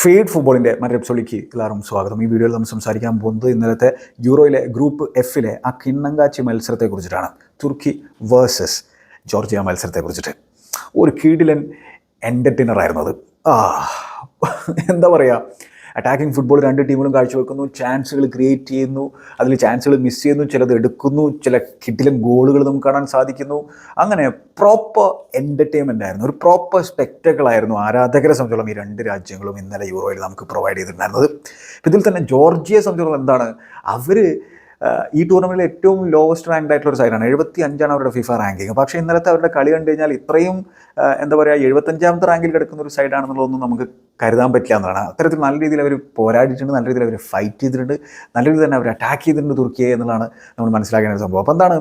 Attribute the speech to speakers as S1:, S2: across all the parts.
S1: Feed ഫുട്ബോളിൻ്റെ മറ്റൊരു എപ്പിസോഡിലേക്ക് എല്ലാവരും സ്വാഗതം. ഈ വീഡിയോയിൽ നമ്മൾ സംസാരിക്കാൻ പോകുന്നത് ഇന്നലത്തെ യൂറോയിലെ ഗ്രൂപ്പ് എഫിലെ ആ കിണ്ണങ്കാച്ചി മത്സരത്തെക്കുറിച്ചിട്ടാണ്. തുർക്കി വേഴ്സസ് ജോർജിയ മത്സരത്തെക്കുറിച്ചിട്ട്. ഒരു കിടിലൻ എൻ്റർടൈനറായിരുന്നു അത്. എന്താ പറയുക, അറ്റാക്കിംഗ് ഫുട്ബോൾ രണ്ട് ടീമുകളും കാഴ്ചവെക്കുന്നു, ചാൻസുകൾ ക്രിയേറ്റ് ചെയ്യുന്നു, അതിൽ ചാൻസുകൾ മിസ് ചെയ്യുന്നു, ചിലത് എടുക്കുന്നു, ചില കിടിലൻ ഗോളുകൾ നമുക്ക് കാണാൻ സാധിക്കുന്നു. അങ്ങനെ പ്രോപ്പർ എൻ്റർടൈൻമെൻ്റ് ആയിരുന്നു, ഒരു പ്രോപ്പർ സ്പെക്ടക്കിൾ ആയിരുന്നു ആരാധകരെ സംബന്ധിച്ചോളം ഈ രണ്ട് രാജ്യങ്ങളും ഇന്നലെ യൂറോയിൽ നമുക്ക് പ്രൊവൈഡ് ചെയ്തിട്ടുണ്ടായിരുന്നത്. ഇതിൽ തന്നെ ജോർജിയയെ സംബന്ധിച്ചോളം എന്താണ്, അവർ ഈ ടൂർണമെൻറ്റിൽ ഏറ്റവും ലോവസ്റ്റ് റാങ്ക്ഡ് ആയിട്ടുള്ള ഒരു സൈഡാണ്. 75 അവരുടെ ഫിഫ റാങ്കിങ്. പക്ഷേ ഇന്നലത്തെ അവരുടെ കളി കണ്ടു കഴിഞ്ഞാൽ ഇത്രയും എന്താ പറയുക 75ാമത്തെ റാങ്കിൽ കിടക്കുന്ന ഒരു സൈഡാണെന്നുള്ളതൊന്നും നമുക്ക് കരുതാൻ പറ്റില്ല എന്നതാണ്. അത്തരത്തിൽ നല്ല രീതിയിൽ അവർ പോരാടിയിട്ടുണ്ട്, നല്ല രീതിയിൽ അവർ ഫൈറ്റ് ചെയ്തിട്ടുണ്ട്, നല്ല രീതിയിൽ തന്നെ അവർ അറ്റാക്ക് ചെയ്തിട്ടുണ്ട് തുർക്കിയെ എന്നുള്ളതാണ് നമ്മൾ മനസ്സിലാക്കേണ്ട ഒരു സംഭവം. അപ്പോൾ എന്താണ്,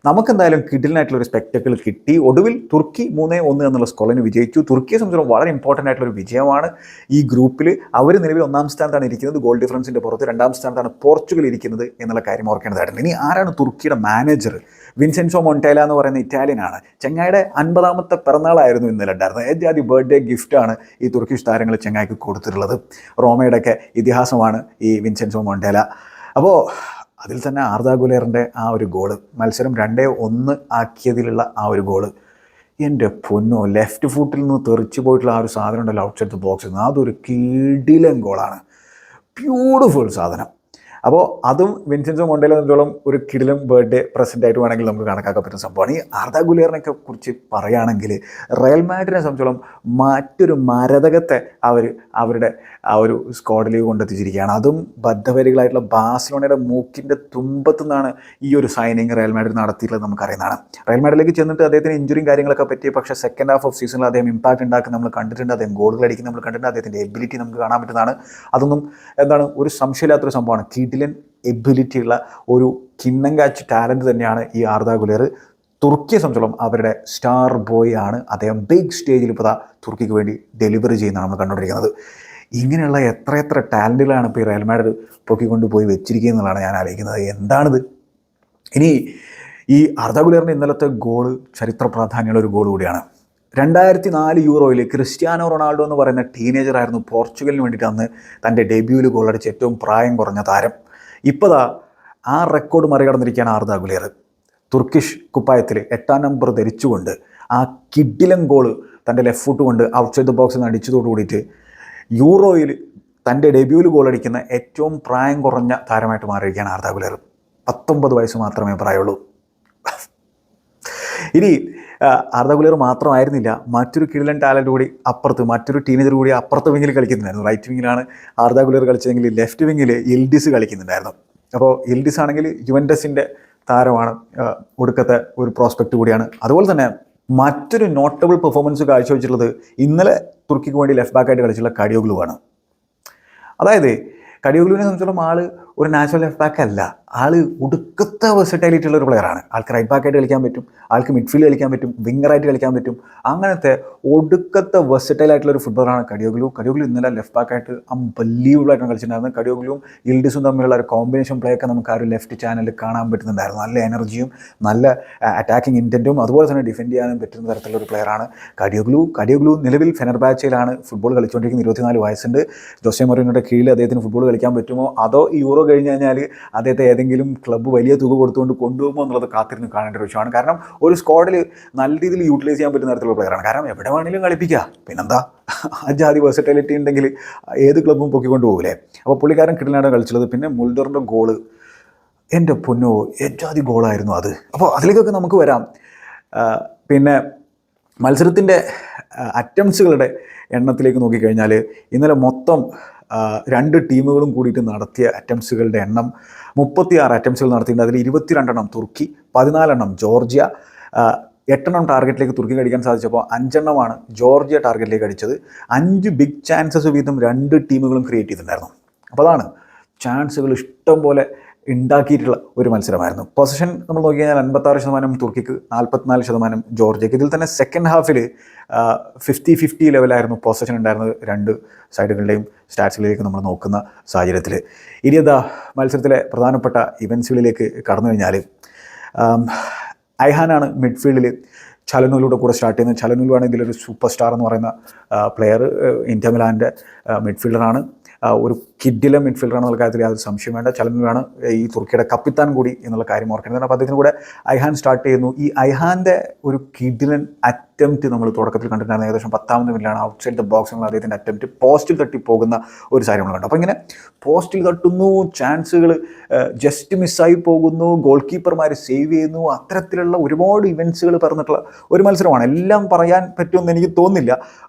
S1: നമുക്കെന്തായാലും കിഡിലിനായിട്ടുള്ളൊരു സ്പെക്ടക്കിൾ കിട്ടി. ഒടുവിൽ തുർക്കി 3-1 എന്നുള്ള സ്കോറിന് വിജയിച്ചു. തുർക്കിയെ സംബന്ധിച്ചിടത്തോളം വളരെ ഇമ്പോർട്ടൻ്റ് ആയിട്ടുള്ളൊരു വിജയമാണ് ഈ ഗ്രൂപ്പിൽ. അവർ നിലവിൽ 1-ാം സ്ഥാനത്താണ് ഇരിക്കുന്നത്, ഗോൾ ഡിഫറൻസിൻ്റെ പുറത്ത്. 2-ാം സ്ഥാനത്താണ് പോർച്ചുഗൽ ഇരിക്കുന്നത് എന്നുള്ള കാര്യം ഓർക്കേണ്ടതായിട്ടുണ്ട്. ഇനി ആരാണ് തുർക്കിയുടെ മാനേജർ? വിൻസെൻസോ മൊണ്ടേല എന്ന് പറയുന്ന ഇറ്റാലിയനാണ്. ചെങ്ങായിയുടെ 50ാമത്തെ പിറന്നാളായിരുന്നു ഇന്നലെ ഉണ്ടായിരുന്നത്. ഏറ്റവും ബർത്ത്ഡേ ഗിഫ്റ്റാണ് ഈ തുർക്കിഷ് താരങ്ങൾ ചെങ്ങായിക്ക് കൊടുത്തിട്ടുള്ളത്. റോമയുടെയൊക്കെ ഇതിഹാസമാണ് ഈ വിൻസെൻസോ മൊണ്ടേല. അപ്പോൾ അതിൽ തന്നെ ആർദാ ഗുലേറിൻ്റെ ആ ഒരു ഗോള്, മത്സരം 2-1 ആക്കിയതിലുള്ള ആ ഒരു ഗോള്, എൻ്റെ പൊന്നോ, ലെഫ്റ്റ് ഫുട്ടിൽ നിന്ന് തെറിച്ച് പോയിട്ടുള്ള ആ ഒരു സാധനം ഉണ്ടല്ലോ ഔട്ട്സൈഡ് ദ ബോക്സിൽ നിന്ന്, അതൊരു കിടിലൻ ഗോളാണ്. ബ്യൂട്ടിഫുൾ സാധനം. അപ്പോൾ അതും വിൻസെൻസോ മൊണ്ടേല സംബന്ധിച്ചോളം ഒരു കിടിലൻ ബർത്ത്ഡേ പ്രസൻ്റ് ആയിട്ട് വേണമെങ്കിൽ നമുക്ക് കണക്കാക്കാൻ പറ്റുന്ന സംഭവമാണ്. ഈ ആർദാ ഗുലേറിനൊക്കെ കുറിച്ച് പറയുകയാണെങ്കിൽ റയൽ മാഡ്രിഡിനെ സംബന്ധിച്ചോളം മറ്റൊരു മരതകത്തെ അവരുടെ ആ ഒരു സ്ക്വാഡിലേക്ക് കൊണ്ടെത്തിച്ചിരിക്കുകയാണ്. അതും ബദ്ധവരികളായിട്ടുള്ള ബാഴ്സലോണയുടെ മൂക്കിൻ്റെ തുമ്പത്തു നിന്നാണ് ഈ ഒരു സൈനിങ് റയൽ മാഡ്രിഡ് നടത്തിയിട്ടുള്ളത് നമുക്കറിയുന്നതാണ്. റയൽ മാഡ്രിഡിലേക്ക് ചെന്നിട്ട് അദ്ദേഹത്തിന് ഇഞ്ചുറിയും കാര്യങ്ങളൊക്കെ പറ്റി, പക്ഷേ സെക്കൻഡ് ഹാഫ് ഓഫ് സീസണിൽ അദ്ദേഹം ഇമ്പാക്ട് ഉണ്ടാക്കി നമ്മൾ കണ്ടിട്ടുണ്ട്, അദ്ദേഹം ഗോളുകൾ അടിക്കുന്നത് നമ്മൾ കണ്ടിട്ടുണ്ട്, അദ്ദേഹത്തിൻ്റെ എബിലിറ്റി നമുക്ക് കാണാൻ പറ്റുന്നതാണ്. അതൊന്നും എന്താണ് ഒരു സംശയമില്ലാത്തൊരു സംഭവമാണ്. കിടിലൻ എബിലിറ്റി ഉള്ള ഒരു കിണ്ണങ്കാച്ച് ടാലൻറ്റ് തന്നെയാണ് ഈ ആർദാ ഗുലേർ. തുർക്കിയെ സംബന്ധിച്ചോളം അവരുടെ സ്റ്റാർ ബോയ് ആണ് അദ്ദേഹം. ബിഗ് സ്റ്റേജിൽ ഇപ്പോൾ തുർക്കിക്ക് വേണ്ടി ഡെലിവറി ചെയ്യുന്നതാണ് നമ്മൾ കണ്ടുകൊണ്ടിരിക്കുന്നത്. ഇങ്ങനെയുള്ള എത്ര ടാലൻറ്റുകളാണ് ഇപ്പോൾ ഈ റയൽ മാഡ്രിഡ് പൊക്കിക്കൊണ്ട് പോയി വെച്ചിരിക്കുക എന്നുള്ളതാണ് ഞാൻ ആലോചിക്കുന്നത്. എന്താണിത്? ഇനി ഈ ആർദാ ഗുലേറിൻ്റെ ഇന്നലത്തെ ഗോള് ചരിത്ര പ്രാധാന്യമുള്ള ഒരു ഗോൾ കൂടിയാണ്. 2004 യൂറോയിൽ ക്രിസ്ത്യാനോ റൊണാൾഡോ എന്ന് പറയുന്ന ടീനേജറായിരുന്നു പോർച്ചുഗലിന് വേണ്ടിയിട്ട് അന്ന് തൻ്റെ ഡെബ്യൂവിൽ ഗോളടിച്ച ഏറ്റവും പ്രായം കുറഞ്ഞ താരം. ഇപ്പോൾ ആ റെക്കോർഡ് മറികടന്നിരിക്കുകയാണ് ആർദാ ഗുലേർ. തുർക്കിഷ് കുപ്പായത്തിൽ 8ാം നമ്പർ ധരിച്ചുകൊണ്ട് ആ കിഡിലൻ ഗോള് തൻ്റെ ലെഫ്റ്റ് ഫുട്ട് കൊണ്ട് ഔട്ട്സൈഡ് ദ ബോക്സിൽ നിന്ന് അടിച്ചതോടു കൂടിയിട്ട് യൂറോയിൽ തൻ്റെ ഡെബ്യൂവിൽ ഗോളടിക്കുന്ന ഏറ്റവും പ്രായം കുറഞ്ഞ താരമായിട്ട് മാറിയിരിക്കുകയാണ് ആർദാ ഗുലേർ. 19 വയസ്സ് മാത്രമേ പ്രായമുള്ളൂ. ഇനി ആർദാ ഗുലേർ മാത്രമായിരുന്നില്ല, മറ്റൊരു കിടിലൻ ടാലൻറ്റ് കൂടി അപ്പുറത്ത്, മറ്റൊരു ടീനേജർ കൂടി അപ്പുറത്തെ വിങ്ങിൽ കളിക്കുന്നുണ്ടായിരുന്നു. Right വിങ്ങിലാണ് ആർദാ ഗുലേർ കളിച്ചതെങ്കിൽ left വിങ്ങിൽ ഇൽഡിസ് കളിക്കുന്നുണ്ടായിരുന്നു. അപ്പോൾ ഇൽഡിസ് ആണെങ്കിൽ യുവൻറ്റസിൻ്റെ താരമാണ്, ഒടുക്കത്തെ ഒരു പ്രോസ്പെക്റ്റ് കൂടിയാണ്. അതുപോലെ തന്നെ മറ്റൊരു നോട്ടബിൾ പെർഫോമൻസ് കാഴ്ചവെച്ചിട്ടുള്ളത് ഇന്നലെ തുർക്കിക്ക് വേണ്ടി ലെഫ്റ്റ് ബാക്കായിട്ട് കളിച്ചുള്ള കഡിയോഗ്ലു ആണ്. അതായത് കഡിയോഗ്ലുവിനെ സംബന്ധിച്ചിടത്തോളം ആൾ ഒരു നാച്ചുറൽ ലെഫ്റ്റ് ബാക്ക് അല്ല, ആൾ ഒടുക്കത്തെ വെർസറ്റൈലിറ്റി ഉള്ള ഒരു പ്ലെയറാണ്. ആൾക്ക് റൈറ്റ് ബാക്കായിട്ട് കളിക്കാൻ പറ്റും, ആൾക്ക് മിഡ്ഫീൽഡ് കളിക്കാൻ പറ്റും, വിങ്ങറായിട്ട് കളിക്കാൻ പറ്റും. അങ്ങനത്തെ ഒടുക്കത്തെ വെർസറ്റൈലായിട്ടുള്ള ഒരു ഫുട്ബോളറാണ് കഡിയോഗ്ലു. കഡിയോഗ്ലു ഇന്നലെ ലെഫ്റ്റ് ബാക്കായിട്ട് അൺബലീവബിൾ ആയിട്ടാണ് കളിച്ചിട്ടുണ്ടായിരുന്നത്. കഡിയോഗ്ലുവും ഇൽഡിസും തമ്മിലുള്ള ഒരു കോമ്പിനേഷൻ പ്ലേ ഒക്കെ നമുക്ക് ആ ഒരു ലെഫ്റ്റ് ചാനലിൽ കാണാൻ പറ്റുന്നുണ്ടായിരുന്നു. നല്ല എനർജിയും നല്ല അറ്റാക്കിംഗ് ഇൻറ്റൻറ്റും അതുപോലെ തന്നെ ഡിഫെൻഡ് ചെയ്യാനും പറ്റുന്ന തരത്തിലുള്ള ഒരു പ്ലെയറാണ് കഡിയോഗ്ലു. നിലവിൽ ഫെനർബാച്ചയിലാണ് ഫുട്ബോൾ കളിച്ചുകൊണ്ടിരിക്കുന്നത്. 24 വയസ്സുണ്ട്. ജോസെ മൊറീനോയുടെ കീഴിൽ അദ്ദേഹത്തിന് ഫുട്ബോൾ കളിക്കാൻ പറ്റുമോ, അതോ യൂറോ കഴിഞ്ഞ് കഴിഞ്ഞാൽ അദ്ദേഹത്തെ ഏതെങ്കിലും ക്ലബ്ബ് വലിയ തുക കൊടുത്തുകൊണ്ട് കൊണ്ടുപോകുമോ എന്നുള്ളത് കാത്തിരുന്ന് കാണേണ്ട ഒരു വിഷയമാണ്. കാരണം ഒരു സ്ക്വാഡിൽ നല്ല രീതിയിൽ യൂട്ടിലൈസ് ചെയ്യാൻ പറ്റുന്ന തരത്തിലുള്ള പ്ലെയറാണ്. കാരണം എവിടെ വേണമെങ്കിലും കളിപ്പിക്കുക, പിന്നെന്താ ആ ജാതി വെർസറ്റൈലിറ്റി ഉണ്ടെങ്കിൽ ഏത് ക്ലബ്ബും പൊക്കിക്കൊണ്ട് പോകില്ലേ. അപ്പോൾ പുള്ളിക്കാരൻ കിടലാണ് കളിച്ചത്. പിന്നെ മുൾഡറിൻ്റെ ഗോള്, എൻ്റെ പൊന്നോ, ഏജാതി ഗോളായിരുന്നു അത്. അപ്പോൾ അതിലേക്കൊക്കെ നമുക്ക് വരാം. പിന്നെ മത്സരത്തിൻ്റെ അറ്റംപ്റ്റ്സുകളുടെ എണ്ണത്തിലേക്ക് നോക്കിക്കഴിഞ്ഞാൽ ഇന്നലെ മൊത്തം രണ്ട് ടീമുകളും കൂടിയിട്ട് നടത്തിയ അറ്റംപ്റ്റ്സുകളുടെ എണ്ണം 36 അറ്റംപ്റ്റ്സുകൾ നടത്തിയിട്ടുണ്ട്. അതിൽ 22 തുർക്കി, 14 ജോർജിയ. 8 ടാർഗറ്റിലേക്ക് തുർക്കിക്ക് അടിക്കാൻ സാധിച്ചപ്പോൾ 5 ജോർജിയ ടാർഗറ്റിലേക്ക് അടിച്ചത്. 5 ബിഗ് ചാൻസസ് വീതം രണ്ട് ടീമുകളും ക്രിയേറ്റ് ചെയ്തിട്ടുണ്ടായിരുന്നു. അപ്പോൾ അതാണ് ചാൻസുകൾ ഇഷ്ടം പോലെ ഉണ്ടാക്കിയിട്ടുള്ള ഒരു മത്സരമായിരുന്നു. പൊസിഷൻ നമ്മൾ നോക്കിക്കഴിഞ്ഞാൽ 56% തുർക്കിക്ക്, 44% ജോർജിയക്ക്. ഇതിൽ തന്നെ സെക്കൻഡ് ഹാഫിൽ 50-50 ലെവലായിരുന്നു പൊസിഷൻ ഉണ്ടായിരുന്നത് രണ്ട് സൈഡുകളുടെയും സ്റ്റാറ്റ്സുകളിലേക്ക് നമ്മൾ നോക്കുന്ന സാഹചര്യത്തിൽ. ഇനി എന്താ മത്സരത്തിലെ പ്രധാനപ്പെട്ട ഇവൻസുകളിലേക്ക് കടന്നു കഴിഞ്ഞാൽ ഐഹാനാണ് മിഡ്ഫീൽഡിൽ ചലനൂലൂടെ കൂടെ സ്റ്റാർട്ട് ചെയ്യുന്നത്. ചലനൂലു ആണ് ഇതിലൊരു സൂപ്പർ സ്റ്റാർ എന്ന് പറയുന്ന പ്ലെയർ. ഇന്റർ മിലാൻ്റെ മിഡ്ഫീൽഡറാണ്. ഒരു കിഡിലെ മിഡ്ഫീൽഡറാണെന്നുള്ള കാര്യത്തിൽ യാതൊരു സംശയം വേണ്ട. ചലനുവാണ് ഈ തുർക്കിയുടെ കപ്പിത്താൻ കൂടി എന്നുള്ള കാര്യം ഓർക്കേണ്ടത്. അപ്പോൾ അദ്ദേഹത്തിന് കൂടെ ഐഹാൻ സ്റ്റാർട്ട് ചെയ്യുന്നു. ഈ ഐഹാൻ്റെ ഒരു കിഡിലൻ അറ്റംപ്റ്റ് നമ്മൾ തുടക്കത്തിൽ കണ്ടിട്ടുണ്ടായിരുന്നു. ഏകദേശം 10ാമത്തെ മിനിറ്റിലാണ് ഔട്ട്സൈഡ് ദ ബോക്സ് എന്നുള്ള അദ്ദേഹത്തിൻ്റെ അറ്റംപ്റ്റ് പോസ്റ്റിൽ തട്ടി പോകുന്ന ഒരു സാധനം നമ്മൾ കണ്ടു. അപ്പോൾ ഇങ്ങനെ പോസ്റ്റിൽ തട്ടുന്നു, ചാൻസുകൾ ജസ്റ്റ് മിസ്സായി പോകുന്നു, ഗോൾ കീപ്പർമാർ സേവ് ചെയ്യുന്നു, അത്തരത്തിലുള്ള ഒരുപാട് ഇവൻറ്റ്സുകൾ പറഞ്ഞിട്ടുള്ള ഒരു മത്സരമാണ്. എല്ലാം പറയാൻ പറ്റുമെന്ന് എനിക്ക് തോന്നുന്നില്ല,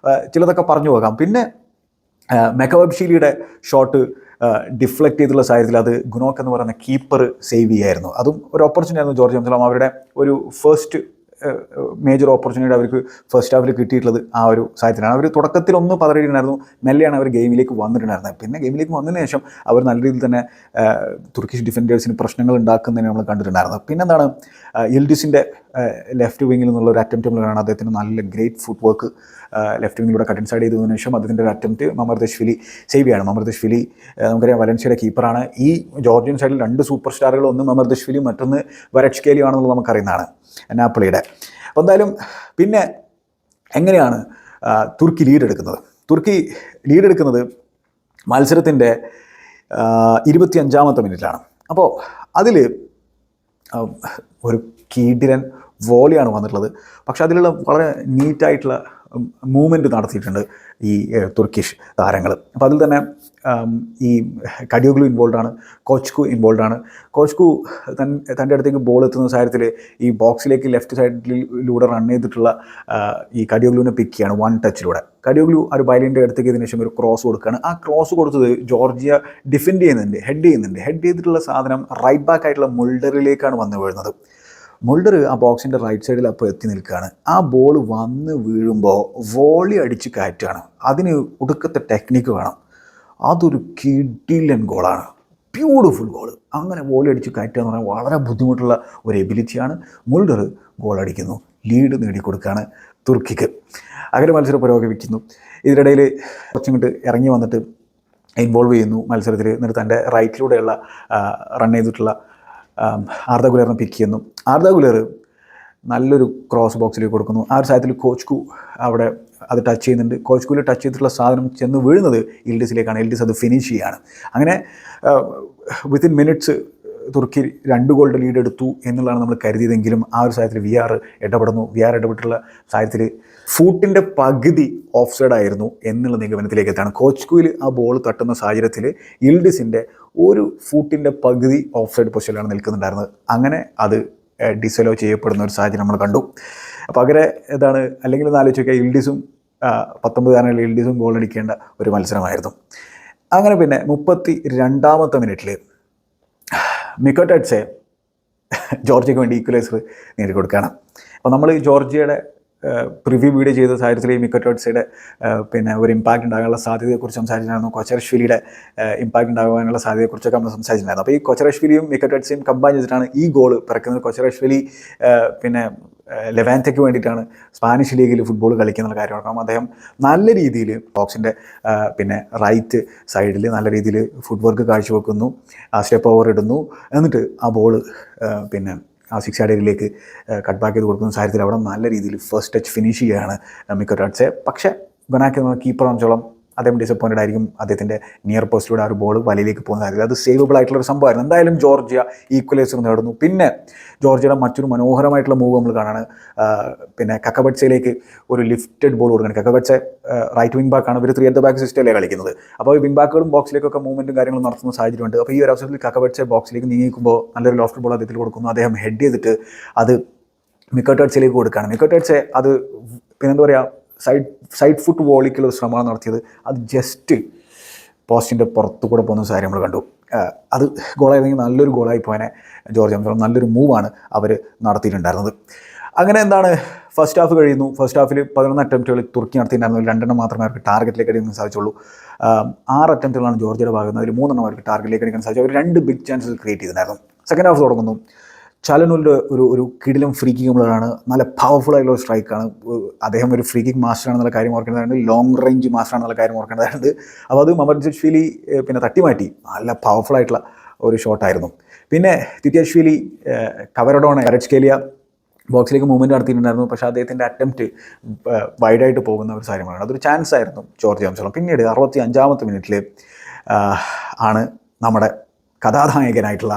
S1: ചിലതൊക്കെ പറഞ്ഞു പോകാം. പിന്നെ മെക്കവബ്ഷീലിയുടെ ഷോട്ട് ഡിഫ്ലക്റ്റ് ചെയ്തിട്ടുള്ള സാഹചര്യത്തിൽ അത് ഗുനോക്ക് എന്ന് പറയുന്ന കീപ്പർ സേവ് ചെയ്യായിരുന്നു. അതും ഒരു ഓപ്പർച്യൂണിറ്റി ആയിരുന്നു ജോർജിയ മത്സരം. അവരുടെ ഒരു ഫസ്റ്റ് മേജർ ഓപ്പർച്യൂണിറ്റി അവർക്ക് ഫസ്റ്റ് ഹാഫിൽ കിട്ടിയിട്ടുള്ളത് ആ ഒരു സാഹചര്യത്തിലാണ്. അവർ തുടക്കത്തിൽ ഒന്ന് പതറിയിട്ടുണ്ടായിരുന്നു, മെല്ലെയാണ് അവർ ഗെയിമിലേക്ക് വന്നിട്ടുണ്ടായിരുന്നത്. പിന്നെ ഗെയിമിലേക്ക് വന്നതിന് ശേഷം അവർ നല്ല രീതിയിൽ തന്നെ തുർക്കിഷ് ഡിഫൻഡേഴ്സിന് പ്രശ്നങ്ങൾ ഉണ്ടാക്കുന്നതിന് നമ്മൾ കണ്ടിട്ടുണ്ടായിരുന്നത്. പിന്നെന്താണ് യിൽഡിസിൻ്റെ ലെഫ്റ്റ് വിങ്ങിൽ നിന്നുള്ള ഒരു അറ്റംപ്റ്റ് നമ്മൾ കാണാം. അദ്ദേഹത്തിന് നല്ല ഗ്രേറ്റ് ഫുട് വർക്ക് ലെഫ്റ്റ് വിങ്ങിലൂടെ കട്ട് ഇൻസൈഡ് ചെയ്തതിനു ശേഷം അദ്ദേഹത്തിൻ്റെ ഒരു അറ്റംപ്റ്റ് മമർദഷ്വിലി സേവ് ചെയ്യാണ്. മമർദഷ്വിലി നമുക്കറിയാം വലൻസിയയുടെ കീപ്പറാണ്. ഈ ജോർജിയൻ സൈഡിൽ 2 സൂപ്പർ സ്റ്റാറുകൾ, ഒന്ന് മമർദഷ്വിലിയും മറ്റൊന്ന് വരച്ച്കേലിയും ആണെന്നുള്ളത് നമുക്കറിയുന്നതാണ് നാപ്പോളിയുടെ. അപ്പോൾ എന്തായാലും പിന്നെ എങ്ങനെയാണ് തുർക്കി തുർക്കി ലീഡ് എടുക്കുന്നത് മത്സരത്തിൻ്റെ 25ാമത്തെ മിനിറ്റിലാണ്. അപ്പോൾ അതിൽ ഒരു കിടിലൻ വോളിയാണ് വന്നിട്ടുള്ളത്. പക്ഷേ അതിലുള്ള വളരെ നീറ്റായിട്ടുള്ള മൂവ്മെൻറ്റ് നടത്തിയിട്ടുണ്ട് ഈ തുർക്കിഷ് താരങ്ങൾ. അപ്പോൾ അതിൽ തന്നെ ഈ കഡിയോഗ്ലു ഇൻവോൾവാണ്, കോച്കു ഇൻവോൾവാണ്. കോച്കു തൻ്റെ അടുത്തേക്ക് ബോൾ എത്തുന്ന സാഹചര്യത്തിൽ ഈ ബോക്സിലേക്ക് ലെഫ്റ്റ് സൈഡിലൂടെ റൺ ചെയ്തിട്ടുള്ള ഈ കഡിയോഗ്ലുവിനെ പിക്ക് ചെയ്യാണ് 1 ടച്ചിലൂടെ. കഡിയോഗ്ലു ഒരു ബൈലിൻ്റെ അടുത്തേക്ക് ഇതിന് ശേഷം ഒരു ക്രോസ് കൊടുക്കുകയാണ്. ആ ക്രോസ് കൊടുത്തത് ജോർജിയ ഡിഫെൻഡ് ചെയ്യുന്നുണ്ട്, ഹെഡ് ചെയ്തിട്ടുള്ള സാധനം റൈറ്റ് ബാക്ക് ആയിട്ടുള്ള മുൾഡറിലേക്കാണ് വന്ന് വീഴുന്നത്. മുൾഡർ ആ ബോക്സിൻ്റെ റൈറ്റ് സൈഡിൽ അപ്പോൾ എത്തി നിൽക്കുകയാണ്. ആ ബോൾ വന്ന് വീഴുമ്പോൾ വോളി അടിച്ച് കയറ്റുകയാണ്. അതിന് ഒടുക്കത്തെ ടെക്നിക്ക് വേണം. അതൊരു കിടിലൻ ഗോളാണ്, ബ്യൂട്ടിഫുൾ ഗോൾ. അങ്ങനെ വോളി അടിച്ച് കയറ്റുക എന്ന് പറഞ്ഞാൽ വളരെ ബുദ്ധിമുട്ടുള്ള ഒരു എബിലിറ്റിയാണ്. മുൾഡർ ഗോൾ അടിക്കുന്നു, ലീഡ് നേടിക്കൊടുക്കുകയാണ് തുർക്കിക്ക്. അങ്ങനെ മത്സരം പുരോഗമിക്കുന്നു. ഇതിനിടയിൽ കുറച്ചിങ്ങോട്ട് ഇറങ്ങി വന്നിട്ട് ഇൻവോൾവ് ചെയ്യുന്നു മത്സരത്തിൽ. എന്നിട്ട് തൻ്റെ റൈറ്റിലൂടെയുള്ള റൺ ചെയ്തിട്ടുള്ള ആർദ ഗുലറിനെ പിക്ക് ചെയ്യുന്നു. ആർദ ഗുലർ നല്ലൊരു ക്രോസ് ബോക്സിലേക്ക് കൊടുക്കുന്നു. ആ ഒരു സാഹചര്യത്തിൽ കോച്കു അവിടെ അത് ടച്ച് ചെയ്യുന്നുണ്ട്. കോച്കുവിൽ ടച്ച് ചെയ്തിട്ടുള്ള സാധനം ചെന്ന് വീഴുന്നത് യിൽഡിസിലേക്കാണ്. യിൽഡിസ് അത് ഫിനിഷ് ചെയ്യുകയാണ്. അങ്ങനെ വിത്തിൻ മിനിറ്റ്സ് തുർക്കി 2 ഗോളിൻ്റെ ലീഡ് എടുത്തു എന്നുള്ളതാണ് നമ്മൾ കരുതിയതെങ്കിലും ആ ഒരു സാഹചര്യത്തിൽ VR ഇടപെടുന്നു. VR ഇടപെട്ടുള്ള സാഹചര്യത്തിൽ ഫൂട്ടിൻ്റെ പകുതി ഓഫ് സൈഡ് ആയിരുന്നു എന്നുള്ള നിഗമനത്തിലേക്ക് എത്താണ്. കോച്കുവിൽ ആ ബോൾ തട്ടുന്ന സാഹചര്യത്തിൽ യിൽഡിസിൻ്റെ ഒരു ഫൂട്ടിൻ്റെ പകുതി ഓഫ് സൈഡ് പൊസിഷനിലാണ് നിൽക്കുന്നുണ്ടായിരുന്നത്. അങ്ങനെ അത് ഡിസലോ ചെയ്യപ്പെടുന്ന ഒരു സാഹചര്യം നമ്മൾ കണ്ടു. അപ്പോൾ അങ്ങനെ ഇതാണ്, അല്ലെങ്കിൽ ഒന്ന് ആലോചിച്ച് നോക്കിയാൽ യിൽഡിസും 19 യിൽഡിസും ഗോൾ അടിക്കേണ്ട ഒരു മത്സരമായിരുന്നു. അങ്ങനെ പിന്നെ 32ാമത്തെ മിനിറ്റിൽ മിക്കോട്ടറ്റ്സെ ജോർജിയക്ക് വേണ്ടി ഈക്വലൈസർ നേടിക്കൊടുക്കുകയാണ്. അപ്പോൾ നമ്മൾ ജോർജിയയുടെ പ്രിവ്യൂ വീഡിയോ ചെയ്ത സാഹചര്യത്തിൽ ഈ മിക്കോട്ടറ്റ്സയുടെ പിന്നെ ഒരു ഇമ്പാക്റ്റ് ഉണ്ടാകാനുള്ള സാധ്യതയെക്കുറിച്ച് സംസാരിച്ചിട്ടുണ്ടായിരുന്നു. കൊച്ചറഷ്വിലിയുടെ ഇമ്പാക്റ്റ് ഉണ്ടാകാനുള്ള സാധ്യതയെക്കുറിച്ചൊക്കെ നമ്മൾ സംസാരിച്ചിട്ടുണ്ടായിരുന്നു. അപ്പോൾ ഈ കൊച്ചറഷ്വിലിയും മിക്കോട്ടറ്റ്സയും കമ്പൈൻ ചെയ്തിട്ടാണ് ഈ ഗോൾ പിറക്കുന്നത്. കൊച്ചറഷ്വിലി പിന്നെ ലെവാൻറ്റയ്ക്ക് വേണ്ടിയിട്ടാണ് സ്പാനിഷ് ലീഗിൽ ഫുട്ബോൾ കളിക്കുന്ന കാര്യം ഓർക്കണം. അദ്ദേഹം നല്ല രീതിയിൽ ബോക്സിൻ്റെ പിന്നെ റൈറ്റ് സൈഡിൽ നല്ല രീതിയിൽ ഫുട് വർക്ക് കാഴ്ചവെക്കുന്നു, സ്റ്റെപ്പ് ഓവർ ഇടുന്നു. എന്നിട്ട് ആ ബോൾ പിന്നെ ആ 6 യാർഡിലേക്ക് കട്ട് ബാക്ക് ചെയ്ത് കൊടുക്കുന്ന സാഹചര്യത്തിൽ അവിടെ നല്ല രീതിയിൽ ഫസ്റ്റ് ടച്ച് ഫിനിഷ് ചെയ്യുകയാണ് മിക്കോട്ടറ്റ്സെ. പക്ഷേ ബനാക്ക് എന്ന കീപ്പറാണെന്നോളം അദ്ദേഹം ഡിസപ്പോയിൻറ്റഡ് ആയിരിക്കും. അദ്ദേഹത്തിൻ്റെ നിയർ പോസ്റ്റിലൂടെ ആ ഒരു ബോൾ വലയിലേക്ക് പോകുന്ന കാര്യത്തിൽ അത് സേവബിൾ ആയിട്ടുള്ളൊരു സംഭവമായിരുന്നു. എന്തായാലും ജോർജിയ ഈക്വലൈസർ നേടുന്നു. പിന്നെ ജോർജിയയുടെ മറ്റൊരു മനോഹരമായിട്ടുള്ള മൂവ് നമ്മൾ കാണാണ്. പിന്നെ കക്കബറ്റ്സയിലേക്ക് ഒരു ലിഫ്റ്റഡ് ബോൾ കൊടുക്കണം. കക്കബറ്റ്സെ റൈറ്റ് വിങ് ബാക്കാണ്. ഇവർ 3 at the back സിസ്റ്റമല്ലേ കളിക്കുന്നത്. അപ്പോൾ ഈ വിങ് ബാക്കുകളും ബോക്സിലേക്കൊക്കെ മൂവ്മെൻറ്റും കാര്യങ്ങളും നടത്തുന്ന സാഹചര്യമുണ്ട്. അപ്പോൾ ഈ ഒരു അവസരത്തിൽ കക്കബറ്റ്സെ ബോക്സിലേക്ക് നീങ്ങിക്കുമ്പോൾ നല്ലൊരു ലോഫ്റ്റ് ബോൾ അദ്ദേഹത്തിൽ കൊടുക്കുന്നു. അദ്ദേഹം ഹെഡ് ചെയ്തിട്ട് അത് മിക്കോട്ടറ്റ്സിലേക്ക് കൊടുക്കുകയാണ്. മിക്കോട്ടറ്റ്സെ അത് പിന്നെന്താ പറയുക, സൈഡ് ഫുട്ട് വോളിക്കുള്ള ഒരു ശ്രമമാണ് നടത്തിയത്. അത് ജസ്റ്റ് പോസ്റ്റിൻ്റെ പുറത്തു കൂടെ പോകുന്ന സാഹചര്യം നമ്മൾ കണ്ടു. അത് ഗോളായിരുന്നെങ്കിൽ നല്ലൊരു ഗോളായി പോയനെ ജോർജിയ. നല്ലൊരു മൂവാണ് അവർ നടത്തിയിട്ടുണ്ടായിരുന്നത്. അങ്ങനെ എന്താണ്, ഫസ്റ്റ് ഹാഫ് കഴിയുന്നു. ഫസ്റ്റ് ഹാഫിൽ 11 അറ്റംപ്റ്റുകൾ തുർക്കി നടത്തിയിട്ടുണ്ടായിരുന്നു. 2 മാത്രമേ അവർക്ക് ടാർഗറ്റിലേക്ക് അടിക്കാൻ സാധിച്ചുള്ളൂ. 6 അറ്റംപ്റ്റുകളാണ് ജോർജിയയുടെ ഭാഗത്ത്. അതിൽ 3 അവർക്ക് ടാർഗറ്റിലേക്ക് അടിക്കാൻ സാധിച്ചു. അവർ 2 ബിഗ് ചാൻസസ് ക്രിയേറ്റ് ചെയ്തിട്ടുണ്ടായിരുന്നു. സെക്കൻഡ് ഹാഫ് തുടങ്ങുന്നു. ചലനുവിൻ്റെ ഒരു കിടിലം ഫ്രീ കിക്ക് നമ്മളാണ്. നല്ല പവർഫുൾ ആയിട്ടുള്ള ഒരു സ്ട്രൈക്കാണ്. അദ്ദേഹം ഒരു ഫ്രീ കിക്ക് മാസ്റ്ററാണെന്നുള്ള കാര്യം ഓർക്കേണ്ടതുണ്ട്. ലോങ് റേഞ്ച് മാസ്റ്ററാണെന്നുള്ള കാര്യം ഓർക്കേണ്ടതുണ്ട്. അപ്പോൾ അത് മമർദഷ്വിലി പിന്നെ തട്ടിമാറ്റി നല്ല പവർഫുൾ ആയിട്ടുള്ള ഒരു ഷോട്ടായിരുന്നു. പിന്നെ തിത്യാഷ്വിലി, കവരഡോണ, വരച്ച്കേലിയ, ബോക്സിലേക്ക് മൂവ്മെൻറ്റ് നടത്തിയിട്ടുണ്ടായിരുന്നു. പക്ഷേ അദ്ദേഹത്തിൻ്റെ അറ്റംപ്റ്റ് വൈഡായിട്ട് പോകുന്ന ഒരു കാര്യമാണ്. അതൊരു ചാൻസ് ആയിരുന്നു ജോർജിയ അംസോളം. പിന്നീട് 65-ാമത്തെ മിനിറ്റിൽ ആണ് നമ്മുടെ കഥാനായകനായിട്ടുള്ള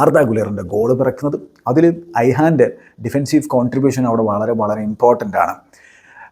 S1: ആർദ ഗുലറിൻ്റെ ഗോള് പിറക്കുന്നത്. അതിൽ ഐഹാൻ്റെ ഡിഫെൻസീവ് കോൺട്രിബ്യൂഷൻ അവിടെ വളരെ വളരെ ഇമ്പോർട്ടൻ്റ് ആണ്.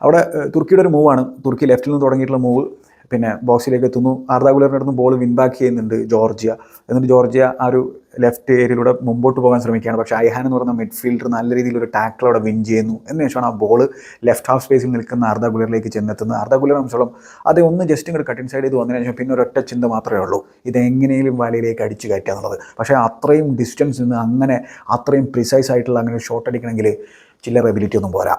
S1: അവിടെ തുർക്കിയുടെ ഒരു മൂവാണ്. തുർക്കി ലെഫ്റ്റിൽ നിന്ന് തുടങ്ങിയിട്ടുള്ള മൂവ് പിന്നെ ബോക്സിലേക്ക് എത്തുന്നു. ആർദ ഗുലറിൻ്റെ അടുത്ത് ബോൾ വിൻ ബാക്ക് ചെയ്യുന്നുണ്ട് ജോർജിയ. എന്നിട്ട് ജോർജിയ ആ ഒരു ലെഫ്റ്റ് ഏരിയയിലൂടെ മുമ്പോട്ട് പോകാൻ ശ്രമിക്കുകയാണ്. പക്ഷേ ഐഹാൻ എന്ന് പറയുന്ന മിഡ്ഫീൽഡർ നല്ല രീതിയിലൊരു ടാക്കിൾ അവിടെ വിൻ ചെയ്യുന്നു. എന്നതിനുശേഷമാണ് ആ ബോൾ ലെഫ്റ്റ് ഹാഫ് സ്പേസിൽ നിൽക്കുന്ന ആർദ ഗുലറിലേക്ക് ചെന്നെത്തുന്നത്. ആർദ ഗുലർ അംശോളം അതേ ഒന്ന് ജസ്റ്റ് ഇങ്ങോട്ട് കട്ടിൻ സൈഡ് ചെയ്ത് വന്നതിന് ശേഷം പിന്നെ ഒരൊറ്റ ചിന്ത മാത്രമേ ഉള്ളൂ, ഇതെങ്ങനെയും വലയിലേക്ക് അടിച്ചു കയറ്റുക എന്നുള്ളത്. പക്ഷേ അത്രയും ഡിസ്റ്റൻസ് നിന്ന് അങ്ങനെ അത്രയും പ്രിസൈസ് ആയിട്ടുള്ള അങ്ങനെ ഷോട്ട് അടിക്കണമെങ്കിൽ ചില്ലറ എബിലിറ്റി ഒന്നും പോരാ.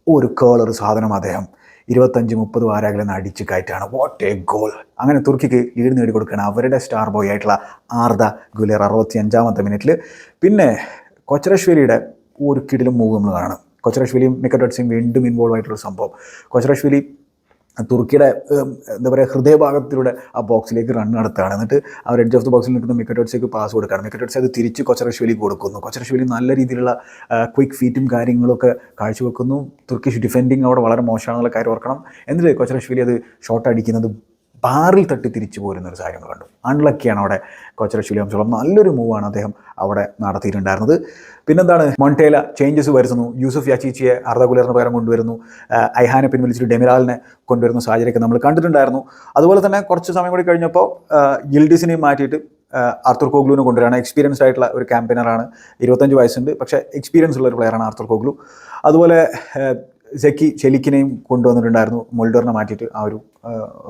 S1: ഒരു കേളൊരു സാധനം അദ്ദേഹം 25-30 വാരാകളിൽ നിന്ന് അടിച്ച് കയറ്റാണ്. What A goal! അങ്ങനെ തുർക്കിക്ക് ലീഡ് നേടിക്കൊടുക്കുകയാണ് അവരുടെ സ്റ്റാർ ബോയ് ആയിട്ടുള്ള ആർദ ഗുലർ 65-ാമത്തെ മിനിറ്റിൽ. പിന്നെ കൊച്ചറശ്വലിയുടെ ഒരു കിടിലും മൂവ് നമ്മൾ കാണണം. കൊച്ചറശ്വലിയും മിക്കറ്റോട്സിയും വീണ്ടും ഇൻവോൾവ് ആയിട്ടുള്ള സംഭവം. കൊച്ചറശ്വലി തുർക്കിയുടെ എന്താ പറയുക ഹൃദയഭാഗത്തിലൂടെ ആ ബോക്സിലേക്ക് റൺ നടത്തുകയാണ്. എന്നിട്ട് അവർ എഡ്ജ് ഓഫ് ദ ബോക്സിൽ നിൽക്കുന്ന മിക്കറ്റോട്സിലേക്ക് പാസ് കൊടുക്കുകയാണ്. മിക്കറ്റോട്സ് അത് തിരിച്ച് കൊച്ചറശ്വലി കൊടുക്കുന്നു. കൊച്ചറശ്വലി നല്ല രീതിയിലുള്ള ക്വിക്ക് ഫീറ്റും കാര്യങ്ങളൊക്കെ കാഴ്ചവെക്കുന്നു. തുർക്കിഷ് ഡിഫെൻഡിങ് അവിടെ വളരെ മോശമാണെന്നുള്ള കാര്യം ഓർക്കണം. എന്നിട്ട് കൊച്ചറശ്വലി അത് ഷോട്ട് അടിക്കുന്നത് ബാറിൽ തട്ടി തിരിച്ചു പോരുന്ന ഒരു കാര്യം കണ്ടു. അൺലക്കിയാണ് അവിടെ കൊച്ചറശ്വലി അംശോളം. നല്ലൊരു മൂവാണ് അദ്ദേഹം അവിടെ നടത്തിയിട്ടുണ്ടായിരുന്നത്. പിന്നെന്താണ്, മൊണ്ടേല ചേഞ്ചസ് വരുത്തുന്നു. യൂസഫ് യാച്ചീച്ചിയെ ആർദ ഗുലറിന് പകരം കൊണ്ടുവരുന്നു. ഐഹാനെ പിൻവലിച്ചിട്ട് ഡെമിറാലിനെ കൊണ്ടുവരുന്ന സാഹചര്യമൊക്കെ നമ്മൾ കണ്ടിട്ടുണ്ടായിരുന്നു. അതുപോലെ തന്നെ കുറച്ച് സമയം കൂടി കഴിഞ്ഞപ്പോൾ യിൽഡിസിനെയും മാറ്റിയിട്ട് ആർത്തർ കോഗ്ലുവിനെ കൊണ്ടുവരാണ്. എക്സ്പീരിയൻസ്ഡ് ആയിട്ടുള്ള ഒരു ക്യാമ്പയിനറാണ്. 25 വയസ്സുണ്ട്, പക്ഷേ എക്സ്പീരിയൻസ് ഉള്ള ഒരു പ്ലെയറാണ് ആർത്തർ കോഗ്ലു. അതുപോലെ സെക്കി ചെലിക്കിനെയും കൊണ്ടുവന്നിട്ടുണ്ടായിരുന്നു, മൊൾഡറിനെ മാറ്റിയിട്ട് ആ ഒരു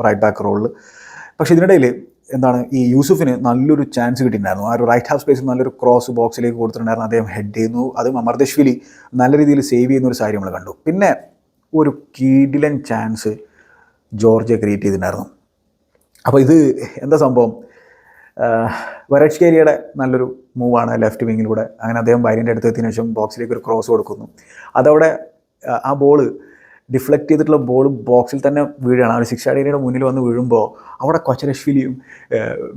S1: റൈറ്റ് ബാക്ക് റോളിൽ. പക്ഷേ ഇതിനിടയിൽ എന്താണ്, ഈ യൂസുഫിന് നല്ലൊരു ചാൻസ് കിട്ടിയിട്ടുണ്ടായിരുന്നു. ആ ഒരു റൈറ്റ് ഹാഫ് സ്പേസിൽ നല്ലൊരു ക്രോസ് ബോക്സിലേക്ക് കൊടുത്തിട്ടുണ്ടായിരുന്നു. അദ്ദേഹം ഹെഡ് ചെയ്യുന്നു. അതും അമർദശ്വലി നല്ല രീതിയിൽ സേവ് ചെയ്യുന്ന ഒരു കാര്യം നമ്മൾ കണ്ടു. പിന്നെ ഒരു കിടിലൻ ചാൻസ് ജോർജിയ ക്രിയേറ്റ് ചെയ്തിട്ടുണ്ടായിരുന്നു. അപ്പോൾ ഇത് എന്താ സംഭവം, വരച്ച്കേരിയുടെ നല്ലൊരു മൂവാണ് ലെഫ്റ്റ് വിങ്ങിലൂടെ. അങ്ങനെ അദ്ദേഹം വൈരിൻ്റെ അടുത്ത് എത്തിയതിനു ശേഷം ബോക്സിലേക്ക് ഒരു ക്രോസ് കൊടുക്കുന്നു. അതവിടെ ആ ബോൾ ഡിഫ്ലക്റ്റ് ചെയ്തിട്ടുള്ള ബോൾ ബോക്സിൽ തന്നെ വീഴുകയാണ്. ആ ഒരു 6 ഏരിയയുടെ മുന്നിൽ വന്ന് വീഴുമ്പോൾ അവിടെ കൊച്ചരശ്വിലിയും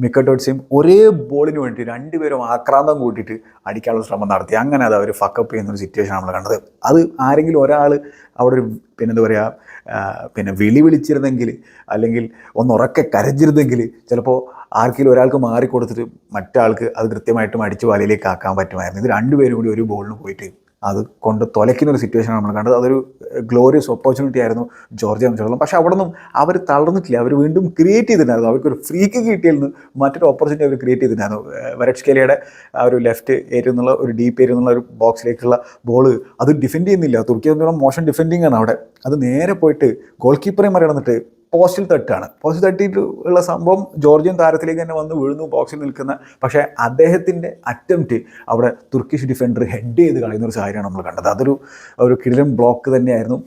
S1: മിക്കറ്റോട്സിയും ഒരേ ബോളിന് വേണ്ടി രണ്ടുപേരും ആക്രാന്തം കൂട്ടിയിട്ട് അടിക്കാനുള്ള ശ്രമം നടത്തി. അങ്ങനെ അത് അവർ ഫക്കപ്പ് ചെയ്യുന്നൊരു സിറ്റുവേഷൻ നമ്മൾ കണ്ടത്. അത് ആരെങ്കിലും ഒരാൾ അവിടെ ഒരു പിന്നെന്താ പറയുക വിളി വിളിച്ചിരുന്നെങ്കിൽ, അല്ലെങ്കിൽ ഒന്നുറക്കെ കരഞ്ഞിരുന്നെങ്കിൽ ചിലപ്പോൾ ആർക്കെങ്കിലും ഒരാൾക്ക് മാറിക്കൊടുത്തിട്ട് മറ്റാൾക്ക് അത് കൃത്യമായിട്ടും അടിച്ച് വലയിലേക്ക് ആക്കാൻ പറ്റുമായിരുന്നു. ഇത് രണ്ടുപേരും കൂടി ഒരു ബോളിന് പോയിട്ട് അത് കൊണ്ട് തുലയ്ക്കുന്ന ഒരു സിറ്റുവേഷനാണ് നമ്മൾ കണ്ടത്. അതൊരു ഗ്ലോറിയസ് ഓപ്പർച്യൂണിറ്റി ആയിരുന്നു ജോർജിയ അംശോളം. പക്ഷേ അവിടെ നിന്നും അവർ തളർന്നിട്ടില്ല. അവർ വീണ്ടും ക്രിയേറ്റ് ചെയ്തിട്ടുണ്ടായിരുന്നു. അവർക്കൊരു ഫ്രീക്ക് കിട്ടിയിരുന്നു, മറ്റൊരു ഓപ്പർച്യൂണിറ്റി അവർ ക്രിയേറ്റ് ചെയ്തിട്ടുണ്ടായിരുന്നു. വരച്ച്കേലിയുടെ ആ ഒരു ലെഫ്റ്റ് ഏരിയ എന്നുള്ള ഒരു ഡീപ്പ് ഏരിയ എന്നുള്ള ഒരു ബോക്സിലേക്കുള്ള ബോൾ അത് ഡിഫെൻഡ് ചെയ്യുന്നില്ല. തുർക്കി എന്നുള്ള മോശം ഡിഫെൻഡിങ് ആണ് അവിടെ. അത് നേരെ പോയിട്ട് ഗോൾ കീപ്പറെ മറികടന്നിട്ട് പോസ്റ്റിൽ തട്ടാണ്. പോസ്റ്റിൽ തട്ടിയിട്ടുള്ള സംഭവം ജോർജിയൻ താരത്തിലേക്ക് തന്നെ വന്ന് വീഴുന്നു ബോക്സിൽ നിൽക്കുന്ന. പക്ഷേ അദ്ദേഹത്തിൻ്റെ അറ്റംപ്റ്റ് അവിടെ തുർക്കിഷ് ഡിഫൻഡർ ഹെഡ് ചെയ്ത് കളയുന്ന ഒരു സാഹചര്യമാണ് നമ്മൾ കണ്ടത്. അതൊരു കിടിലൻ ബ്ലോക്ക് തന്നെയായിരുന്നു.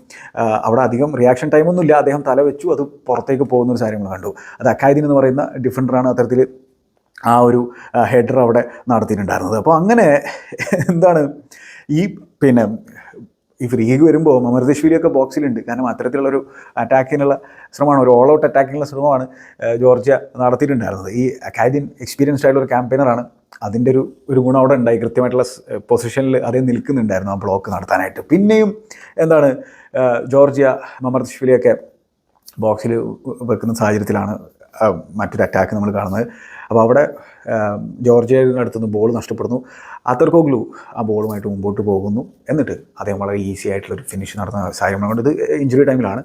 S1: അവിടെ അധികം റിയാക്ഷൻ ടൈമൊന്നുമില്ല. അദ്ദേഹം തല വെച്ചു, അത് പുറത്തേക്ക് പോകുന്ന ഒരു സാഹചര്യം നമ്മൾ കണ്ടു. അത് അക്കായദിൻ എന്ന് പറയുന്ന ഡിഫൻഡറാണ് അത്തരത്തിൽ ആ ഒരു ഹെഡർ അവിടെ നടത്തിയിട്ടുണ്ടായിരുന്നത്. അപ്പോൾ അങ്ങനെ എന്താണ് ഈ ഈ ഫ്രീക്ക് വരുമ്പോൾ അമർദശ്വലിയൊക്കെ ബോക്സിലുണ്ട്. കാരണം അത്തരത്തിലുള്ളൊരു അറ്റാക്കിനുള്ള ശ്രമമാണ്, ഒരു ഓൾ ഔട്ട് അറ്റാക്കിനുള്ള ശ്രമമാണ് ജോർജിയ നടത്തിയിട്ടുണ്ടായിരുന്നത്. ഈ അക്കായദിൻ എക്സ്പീരിയൻസ്ഡ് ആയിട്ടുള്ള ഒരു ക്യാമ്പയിനറാണ്. അതിൻ്റെ ഒരു ഗുണം അവിടെ ഉണ്ടായി. കൃത്യമായിട്ടുള്ള പൊസിഷനിൽ അതേ നിൽക്കുന്നുണ്ടായിരുന്നു ആ ബ്ലോക്ക് നടത്താനായിട്ട്. പിന്നെയും എന്താണ് ജോർജിയ അമർദശ്വലിയൊക്കെ ബോക്സിൽ വെക്കുന്ന സാഹചര്യത്തിലാണ് മറ്റൊരു അറ്റാക്ക് നമ്മൾ കാണുന്നത്. അപ്പോൾ അവിടെ ജോർജിയയുടെ അടുത്തുനിന്ന് ബോൾ നഷ്ടപ്പെടുന്നു. ആർത്തർ ആ ബോളുമായിട്ട് മുമ്പോട്ട് പോകുന്നു. എന്നിട്ട് അദ്ദേഹം വളരെ ഈസി ആയിട്ടുള്ളൊരു ഫിനിഷ് നടത്തുന്ന സാഹചര്യം കൊണ്ട് ഇത് ഇഞ്ചുറി ടൈമിലാണ്.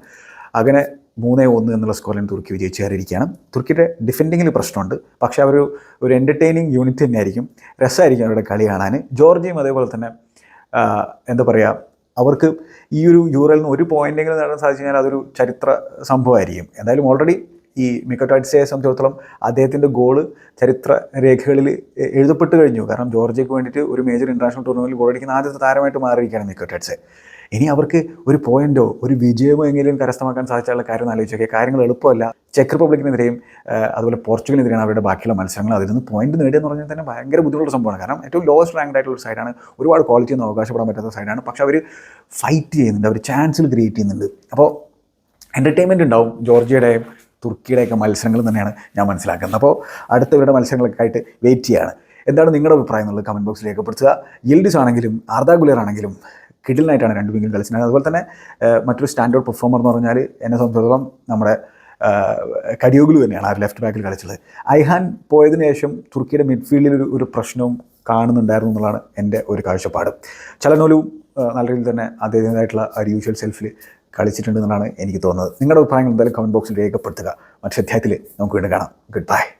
S1: അങ്ങനെ 3-1 എന്നുള്ള സ്കോറിൽ തുർക്കി വിജയിച്ച് കയറിയിരിക്കുകയാണ്. തുർക്കിയുടെ ഡിഫെൻഡിങ്ങിൽ പ്രശ്നമുണ്ട്, പക്ഷേ അവർ ഒരു എൻ്റർടൈനിങ് യൂണിറ്റ് തന്നെയായിരിക്കും. രസമായിരിക്കും അവരുടെ കളി കാണാൻ. ജോർജിയയും അതേപോലെ തന്നെ എന്താ പറയുക, അവർക്ക് ഈ ഒരു യൂറോയിൽ നിന്ന് ഒരു പോയിൻ്റെങ്കിലും നേടാൻ സാധിച്ചു കഴിഞ്ഞാൽ അതൊരു ചരിത്ര സംഭവമായിരിക്കും. എന്തായാലും ഓൾറെഡി ഈ മിക്കറ്റോട്സിയെ സംബന്ധിച്ചിടത്തോളം അദ്ദേഹത്തിൻ്റെ ഗോള് ചരിത്ര രേഖകളിൽ എഴുതപ്പെട്ട് കഴിഞ്ഞു. കാരണം ജോർജിയക്ക് വേണ്ടിയിട്ട് ഒരു മേജർ ഇൻ്റർനാഷണൽ ടൂർണമെൻറ്റിൽ ഗോളടിക്കുന്ന ആദ്യത്തെ താരമായിട്ട് മാറിയിരിക്കുകയാണ് മിക്കറ്റോട്സ്. ഇനി അവർക്ക് ഒരു പോയിൻ്റോ ഒരു വിജയമോ എങ്കിലും കരസ്ഥമാക്കാൻ സാധിച്ചുള്ള കാര്യം ആലോചിച്ചൊക്കെ കാര്യങ്ങൾ എളുപ്പമല്ല. ചെക്ക് റിപ്പബ്ലിക്കിനെതിരെയും അതുപോലെ പോർച്ചുഗലിനെതിരെയാണ് അവരുടെ ബാക്കിയുള്ള മത്സരങ്ങൾ. അതിൽ നിന്ന് പോയിന്റ് നേടുക എന്ന് പറഞ്ഞാൽ തന്നെ ഭയങ്കര ബുദ്ധിമുട്ടുള്ള സംഭവമാണ്. കാരണം ഏറ്റവും ലോവസ്റ്റ് റാങ്ക്ഡ് ആയിട്ടുള്ള ഒരു സൈഡാണ്, ഒരുപാട് ക്വാളിറ്റി ഒന്നും അവകാശപ്പെടാൻ പറ്റാത്ത സൈഡാണ്. പക്ഷേ അവർ ഫൈറ്റ് ചെയ്യുന്നുണ്ട്, അവർ ചാൻസുകൾ ക്രിയേറ്റ് ചെയ്യുന്നുണ്ട്. അപ്പോൾ എൻ്റർടൈൻമെൻറ്റ് ഉണ്ടാവും ജോർജിയയുടെയും തുർക്കിയുടെയൊക്കെ മത്സരങ്ങൾ തന്നെയാണ് ഞാൻ മനസ്സിലാക്കുന്നത്. അപ്പോൾ അടുത്തവരുടെ മത്സരങ്ങളൊക്കെ ആയിട്ട് വെയിറ്റ് ചെയ്യുകയാണ്. എന്താണ് നിങ്ങളുടെ അഭിപ്രായം എന്നുള്ളത് കമൻറ്റ് ബോക്സിൽ രേഖപ്പെടുത്തുക. യിൽഡിസ് ആണെങ്കിലും ആർദ ഗുലർ ആണെങ്കിലും കിടിലനായിട്ടാണ് രണ്ട് വിങ്ങിൽ കളിച്ചത്. അതുപോലെ തന്നെ മറ്റൊരു സ്റ്റാൻഡേർഡ് പെർഫോമർ എന്ന് പറഞ്ഞാൽ എന്നെ സംബന്ധിച്ചിടത്തോളം നമ്മുടെ കരിയോഗ്ലു തന്നെയാണ് ആ ലെഫ്റ്റ് ബാക്കിൽ കളിച്ചത്. ഐഹാൻ പോയതിനു ശേഷം തുർക്കിയുടെ മിഡ്ഫീൽഡിൽ ഒരു പ്രശ്നവും കാണുന്നുണ്ടായിരുന്നു എന്നുള്ളതാണ് എൻ്റെ ഒരു കാഴ്ചപ്പാട്. ചലനോലുവും നല്ല രീതിയിൽ തന്നെ അദ്ദേഹത്തിൻ്റെതായിട്ടുള്ള ഒരു യൂഷ്വൽ സെൽഫിൽ കളിച്ചിട്ടുണ്ടെന്നാണ് എനിക്ക് തോന്നുന്നത്. നിങ്ങളുടെ അഭിപ്രായങ്ങൾ എന്തായാലും കമൻറ്റ് ബോക്സിൽ രേഖപ്പെടുത്തുക. മറ്റൊരു അധ്യായത്തിൽ നമുക്ക് വീണ്ടും കാണാം. Good bye.